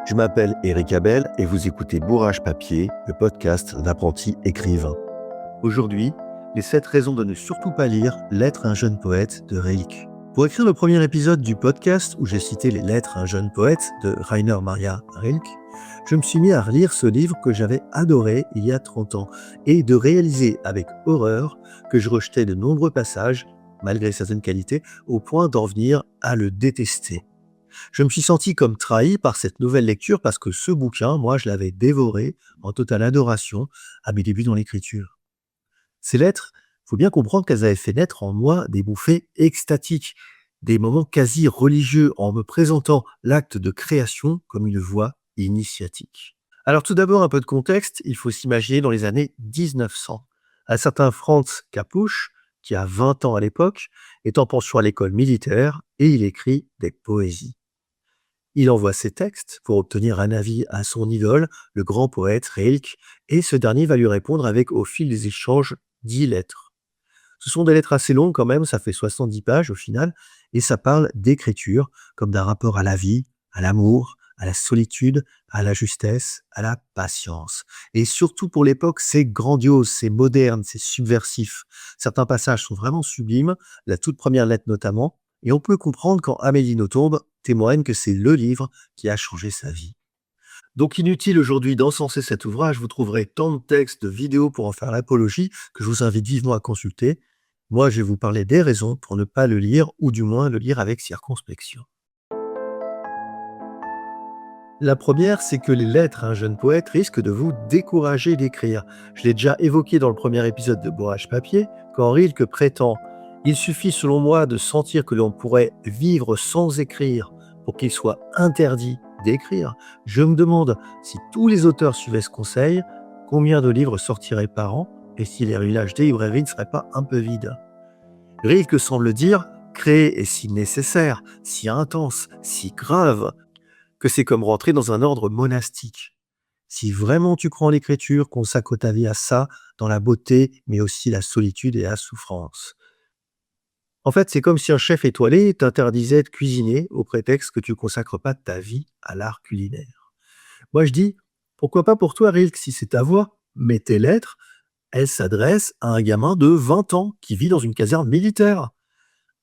Je m'appelle Éric Abel et vous écoutez Bourrage Papier, le podcast d'apprenti écrivain. Aujourd'hui, les 7 raisons de ne surtout pas lire Lettres à un jeune poète de Rilke. Pour écrire le premier épisode du podcast où j'ai cité les Lettres à un jeune poète de Rainer Maria Rilke, je me suis mis à relire ce livre que j'avais adoré il y a 30 ans et de réaliser avec horreur que je rejetais de nombreux passages, malgré certaines qualités, au point d'en venir à le détester. Je me suis senti comme trahi par cette nouvelle lecture parce que ce bouquin, moi, je l'avais dévoré en totale adoration à mes débuts dans l'écriture. Ces lettres, il faut bien comprendre qu'elles avaient fait naître en moi des bouffées extatiques, des moments quasi religieux en me présentant l'acte de création comme une voie initiatique. Alors tout d'abord, un peu de contexte, il faut s'imaginer dans les années 1900. Un certain Franz Kapusch, qui a 20 ans à l'époque, est en pension à l'école militaire et il écrit des poésies. Il envoie ses textes pour obtenir un avis à son idole, le grand poète Rilke, et ce dernier va lui répondre avec, au fil des échanges, 10 lettres. Ce sont des lettres assez longues quand même, ça fait 70 pages au final, et ça parle d'écriture, comme d'un rapport à la vie, à l'amour, à la solitude, à la justesse, à la patience. Et surtout pour l'époque, c'est grandiose, c'est moderne, c'est subversif. Certains passages sont vraiment sublimes, la toute première lettre notamment, et on peut comprendre quand Amélie Nothomb témoigne que c'est le livre qui a changé sa vie. Donc inutile aujourd'hui d'encenser cet ouvrage, vous trouverez tant de textes, de vidéos pour en faire l'apologie que je vous invite vivement à consulter. Moi, je vais vous parler des raisons pour ne pas le lire, ou du moins le lire avec circonspection. La première, c'est que les lettres à un jeune poète risquent de vous décourager d'écrire. Je l'ai déjà évoqué dans le premier épisode de Bourrage Papier, quand Rilke prétend « Il suffit selon moi de sentir que l'on pourrait vivre sans écrire pour qu'il soit interdit d'écrire ». Je me demande si tous les auteurs suivaient ce conseil, combien de livres sortiraient par an et si les ruelles des librairies ne seraient pas un peu vides. Rilke semble dire « Créer est si nécessaire, si intense, si grave » que c'est comme rentrer dans un ordre monastique. Si vraiment tu crois en l'écriture, consacre ta vie à ça, dans la beauté, mais aussi la solitude et la souffrance. En fait, c'est comme si un chef étoilé t'interdisait de cuisiner au prétexte que tu consacres pas ta vie à l'art culinaire. Moi, je dis, pourquoi pas pour toi, Rilke, si c'est ta voix, mais tes lettres, elles s'adressent à un gamin de 20 ans qui vit dans une caserne militaire.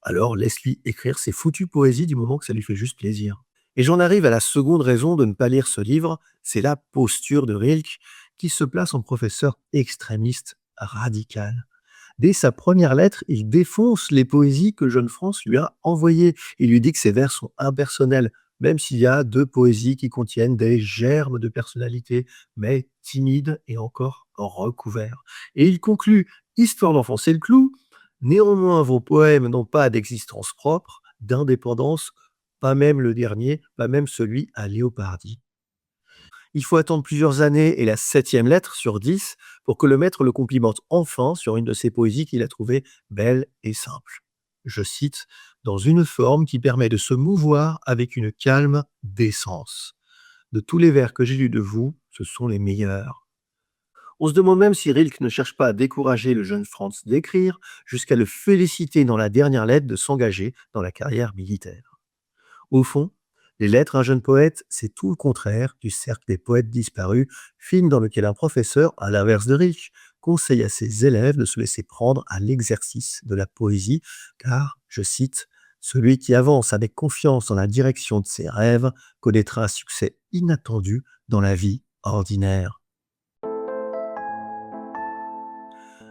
Alors laisse-lui écrire ses foutues poésies du moment que ça lui fait juste plaisir. Et j'en arrive à la seconde raison de ne pas lire ce livre, c'est la posture de Rilke, qui se place en professeur extrémiste radical. Dès sa première lettre, il défonce les poésies que Jeune France lui a envoyées. Il lui dit que ses vers sont impersonnels, même s'il y a 2 poésies qui contiennent des germes de personnalité, mais timides et encore recouverts. Et il conclut, histoire d'enfoncer le clou, néanmoins vos poèmes n'ont pas d'existence propre, d'indépendance, pas même le dernier, pas même celui à Léopardi. Il faut attendre plusieurs années et la 7e lettre sur 10 pour que le maître le complimente enfin sur une de ses poésies qu'il a trouvée belle et simple. Je cite, « Dans une forme qui permet de se mouvoir avec une calme décence. De tous les vers que j'ai lus de vous, ce sont les meilleurs. » On se demande même si Rilke ne cherche pas à décourager le jeune Franz d'écrire, jusqu'à le féliciter dans la dernière lettre de s'engager dans la carrière militaire. Au fond, les lettres à un jeune poète, c'est tout le contraire du cercle des poètes disparus, film dans lequel un professeur, à l'inverse de Rilke, conseille à ses élèves de se laisser prendre à l'exercice de la poésie, car, je cite, « Celui qui avance avec confiance dans la direction de ses rêves connaîtra un succès inattendu dans la vie ordinaire. »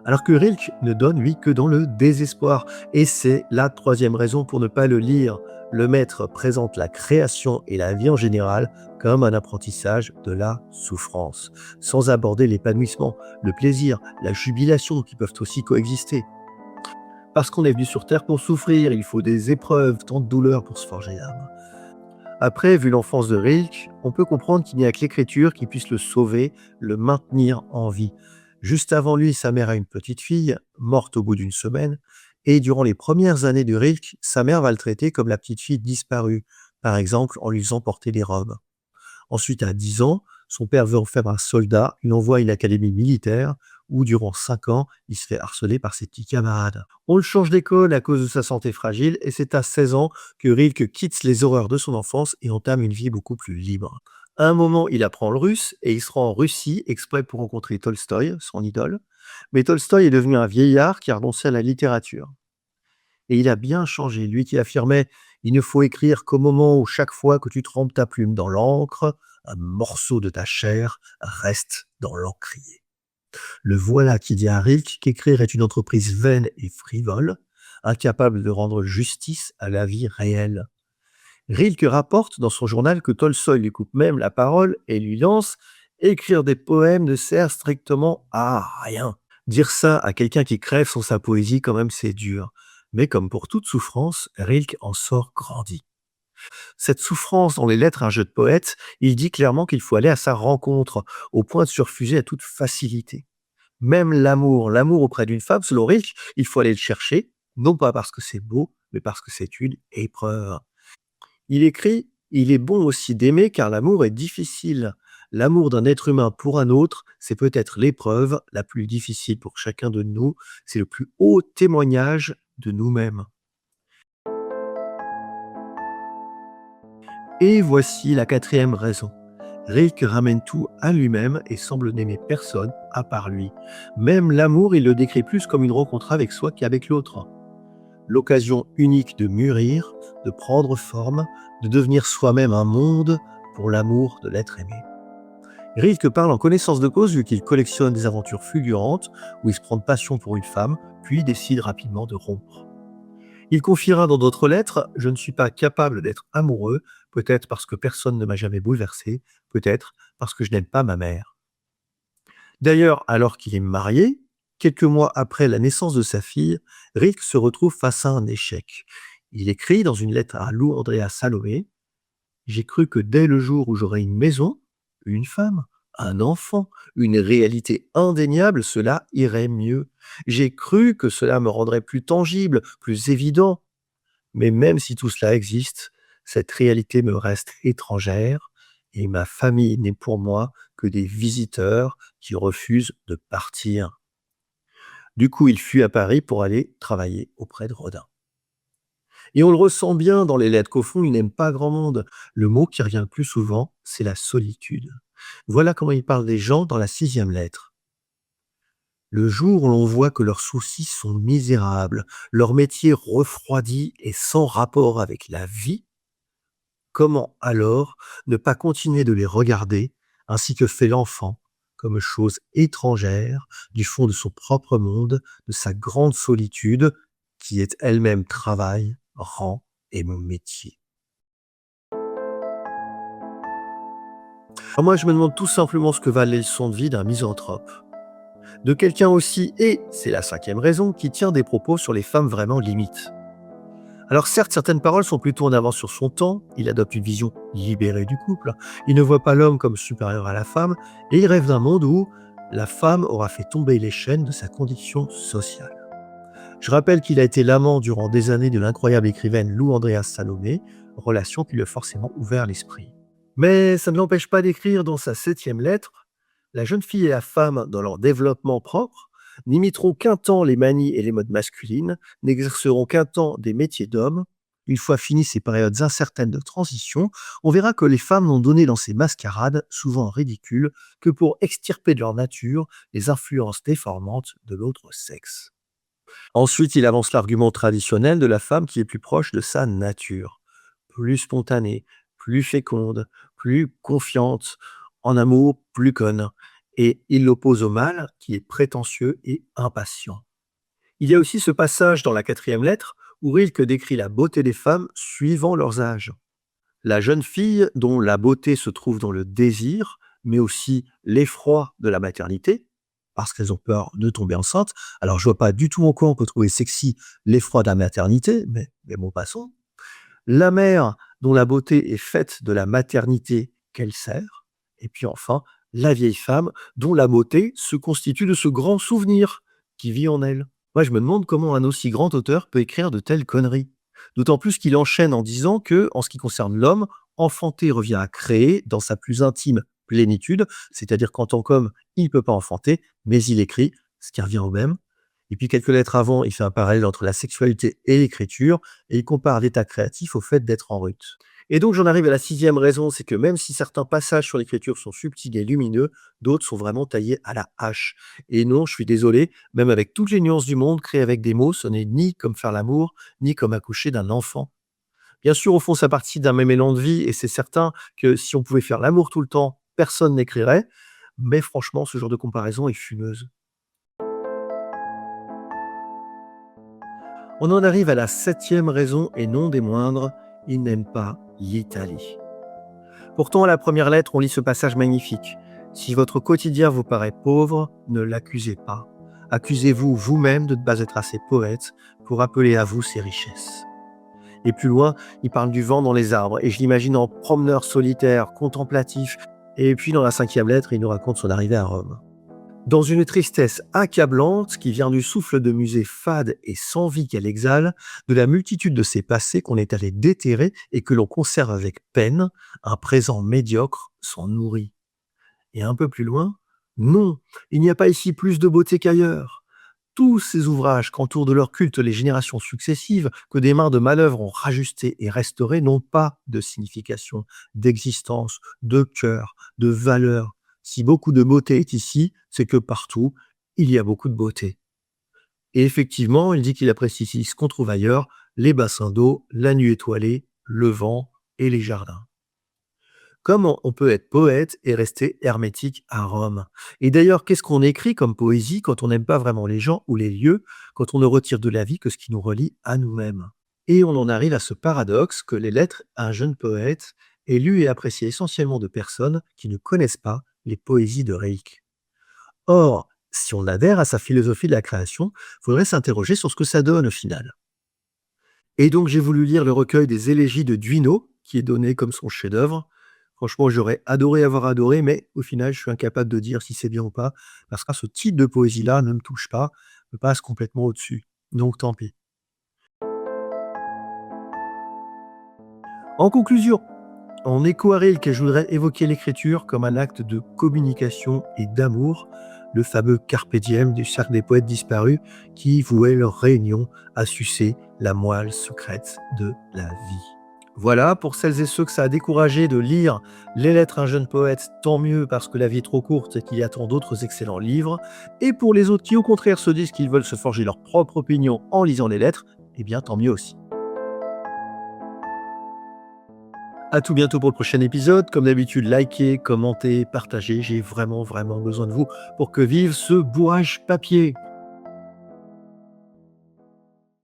Alors que Rilke ne donne, lui, que dans le désespoir. Et c'est la 3e raison pour ne pas le lire. Le maître présente la création et la vie en général comme un apprentissage de la souffrance, sans aborder l'épanouissement, le plaisir, la jubilation qui peuvent aussi coexister. Parce qu'on est venu sur Terre pour souffrir, il faut des épreuves, tant de douleurs pour se forger l'âme. Après, vu l'enfance de Rilke, on peut comprendre qu'il n'y a que l'écriture qui puisse le sauver, le maintenir en vie. Juste avant lui, sa mère a une petite fille, morte au bout d'une semaine, et durant les premières années de Rilke, sa mère va le traiter comme la petite fille disparue, par exemple en lui faisant porter des robes. Ensuite, à 10 ans, son père veut en faire un soldat, il l'envoie à une académie militaire, où durant 5 ans, il se fait harceler par ses petits camarades. On le change d'école à cause de sa santé fragile, et c'est à 16 ans que Rilke quitte les horreurs de son enfance et entame une vie beaucoup plus libre. À un moment, il apprend le russe et il se rend en Russie exprès pour rencontrer Tolstoï, son idole. Mais Tolstoï est devenu un vieillard qui a renoncé à la littérature. Et il a bien changé, lui qui affirmait: «Il ne faut écrire qu'au moment où chaque fois que tu trempes ta plume dans l'encre, un morceau de ta chair reste dans l'encrier». Le voilà qui dit à Rilke qu'écrire est une entreprise vaine et frivole, incapable de rendre justice à la vie réelle. Rilke rapporte dans son journal que Tolstoï lui coupe même la parole et lui lance: «Écrire des poèmes ne sert strictement à rien». Dire ça à quelqu'un qui crève sur sa poésie, quand même, c'est dur. Mais comme pour toute souffrance, Rilke en sort grandi. Cette souffrance dans les lettres à un jeu de poète, il dit clairement qu'il faut aller à sa rencontre, au point de se refuser à toute facilité. Même l'amour auprès d'une femme, selon Rilke, il faut aller le chercher, non pas parce que c'est beau, mais parce que c'est une épreuve. Il écrit: «Il est bon aussi d'aimer car l'amour est difficile. L'amour d'un être humain pour un autre, c'est peut-être l'épreuve la plus difficile pour chacun de nous. C'est le plus haut témoignage de nous-mêmes». Et voici la quatrième raison. Rilke ramène tout à lui-même et semble n'aimer personne à part lui. Même l'amour, il le décrit plus comme une rencontre avec soi qu'avec l'autre. L'occasion unique de mûrir, de prendre forme, de devenir soi-même un monde pour l'amour de l'être aimé. Rilke parle en connaissance de cause vu qu'il collectionne des aventures fulgurantes où il se prend de passion pour une femme, puis décide rapidement de rompre. Il confiera dans d'autres lettres: «Je ne suis pas capable d'être amoureux, peut-être parce que personne ne m'a jamais bouleversé, peut-être parce que je n'aime pas ma mère». D'ailleurs, alors qu'il est marié, quelques mois après la naissance de sa fille, Rilke se retrouve face à un échec. Il écrit dans une lettre à Lou Andrea Salomé: «J'ai cru que dès le jour où j'aurais une maison, une femme, un enfant, une réalité indéniable, cela irait mieux. J'ai cru que cela me rendrait plus tangible, plus évident. Mais même si tout cela existe, cette réalité me reste étrangère et ma famille n'est pour moi que des visiteurs qui refusent de partir». Du coup, il fuit à Paris pour aller travailler auprès de Rodin. Et on le ressent bien dans les lettres qu'au fond, il n'aime pas grand monde. Le mot qui revient le plus souvent, c'est la solitude. Voilà comment il parle des gens dans la sixième lettre. Le jour où l'on voit que leurs soucis sont misérables, leur métier refroidi et sans rapport avec la vie, comment alors ne pas continuer de les regarder, ainsi que fait l'enfant, comme chose étrangère du fond de son propre monde, de sa grande solitude, qui est elle-même travail, rang et mon métier. Alors moi, je me demande tout simplement ce que valent les leçons de vie d'un misanthrope. De quelqu'un aussi, et c'est la cinquième raison, qui tient des propos sur les femmes vraiment limites. Alors certes, certaines paroles sont plutôt en avance sur son temps, il adopte une vision libérée du couple, il ne voit pas l'homme comme supérieur à la femme, et il rêve d'un monde où la femme aura fait tomber les chaînes de sa condition sociale. Je rappelle qu'il a été l'amant durant des années de l'incroyable écrivaine Lou Andrea Salomé, relation qui lui a forcément ouvert l'esprit. Mais ça ne l'empêche pas d'écrire dans sa septième lettre: «La jeune fille et la femme, dans leur développement propre, n'imiteront qu'un temps les manies et les modes masculines, n'exerceront qu'un temps des métiers d'hommes. Une fois finies ces périodes incertaines de transition, on verra que les femmes n'ont donné dans ces mascarades, souvent ridicules, que pour extirper de leur nature les influences déformantes de l'autre sexe». Ensuite, il avance l'argument traditionnel de la femme qui est plus proche de sa nature, plus spontanée, plus féconde, plus confiante, en amour plus conne, et il l'oppose au mâle qui est prétentieux et impatient. Il y a aussi ce passage dans la quatrième lettre où Rilke décrit la beauté des femmes suivant leurs âges. La jeune fille dont la beauté se trouve dans le désir, mais aussi l'effroi de la maternité, parce qu'elles ont peur de tomber enceinte. Alors je vois pas du tout en quoi on peut trouver sexy l'effroi de la maternité, mais bon, passons. La mère dont la beauté est faite de la maternité qu'elle sert, et puis enfin, la vieille femme dont la beauté se constitue de ce grand souvenir qui vit en elle. Moi, je me demande comment un aussi grand auteur peut écrire de telles conneries. D'autant plus qu'il enchaîne en disant que, en ce qui concerne l'homme, enfanter revient à créer dans sa plus intime plénitude, c'est-à-dire qu'en tant qu'homme, il ne peut pas enfanter, mais il écrit, ce qui revient au même. Et puis quelques lettres avant, il fait un parallèle entre la sexualité et l'écriture, et il compare l'état créatif au fait d'être en rut. Et donc j'en arrive à la sixième raison, c'est que même si certains passages sur l'écriture sont subtils et lumineux, d'autres sont vraiment taillés à la hache. Et non, je suis désolé, même avec toutes les nuances du monde, créer avec des mots, ce n'est ni comme faire l'amour, ni comme accoucher d'un enfant. Bien sûr, au fond, ça partit d'un même élan de vie et c'est certain que si on pouvait faire l'amour tout le temps, personne n'écrirait. Mais franchement, ce genre de comparaison est fumeuse. On en arrive à la septième raison et non des moindres, il n'aime pas l'Italie. Pourtant, à la première lettre, on lit ce passage magnifique. Si votre quotidien vous paraît pauvre, ne l'accusez pas. Accusez-vous vous-même de ne pas être assez poète pour appeler à vous ses richesses. Et plus loin, il parle du vent dans les arbres, et je l'imagine en promeneur solitaire, contemplatif. Et puis dans la cinquième lettre, il nous raconte son arrivée à Rome. Dans une tristesse accablante qui vient du souffle de musée fade et sans vie qu'elle exhale, de la multitude de ses passés qu'on est allé déterrer et que l'on conserve avec peine, un présent médiocre s'en nourrit. Et un peu plus loin, non, il n'y a pas ici plus de beauté qu'ailleurs. Tous ces ouvrages qu'entourent de leur culte les générations successives, que des mains de manœuvre ont rajustés et restaurés, n'ont pas de signification, d'existence, de cœur, de valeur. Si beaucoup de beauté est ici, c'est que partout, il y a beaucoup de beauté. Et effectivement, il dit qu'il apprécie ici ce qu'on trouve ailleurs, les bassins d'eau, la nuit étoilée, le vent et les jardins. Comment on peut être poète et rester hermétique à Rome? Et d'ailleurs, qu'est-ce qu'on écrit comme poésie quand on n'aime pas vraiment les gens ou les lieux, quand on ne retire de la vie que ce qui nous relie à nous-mêmes? Et on en arrive à ce paradoxe que les lettres à un jeune poète est lu et apprécié essentiellement de personnes qui ne connaissent pas les poésies de Reik. Or, si on adhère à sa philosophie de la création, il faudrait s'interroger sur ce que ça donne au final. Et donc j'ai voulu lire le recueil des élégies de Duino, qui est donné comme son chef-d'œuvre. Franchement, j'aurais adoré avoir adoré, mais au final, je suis incapable de dire si c'est bien ou pas, parce que ce type de poésie-là ne me touche pas, me passe complètement au-dessus. Donc tant pis. En conclusion, en écho à Rilke, je voudrais évoquer l'écriture comme un acte de communication et d'amour, le fameux carpe diem du cercle des poètes disparus qui vouaient leur réunion à sucer la moelle secrète de la vie. Voilà, pour celles et ceux que ça a découragé de lire Les Lettres à un jeune poète, tant mieux parce que la vie est trop courte et qu'il y a tant d'autres excellents livres. Et pour les autres qui au contraire se disent qu'ils veulent se forger leur propre opinion en lisant les lettres, eh bien tant mieux aussi. À tout bientôt pour le prochain épisode. Comme d'habitude, likez, commentez, partagez. J'ai vraiment besoin de vous pour que vive ce bourrage papier.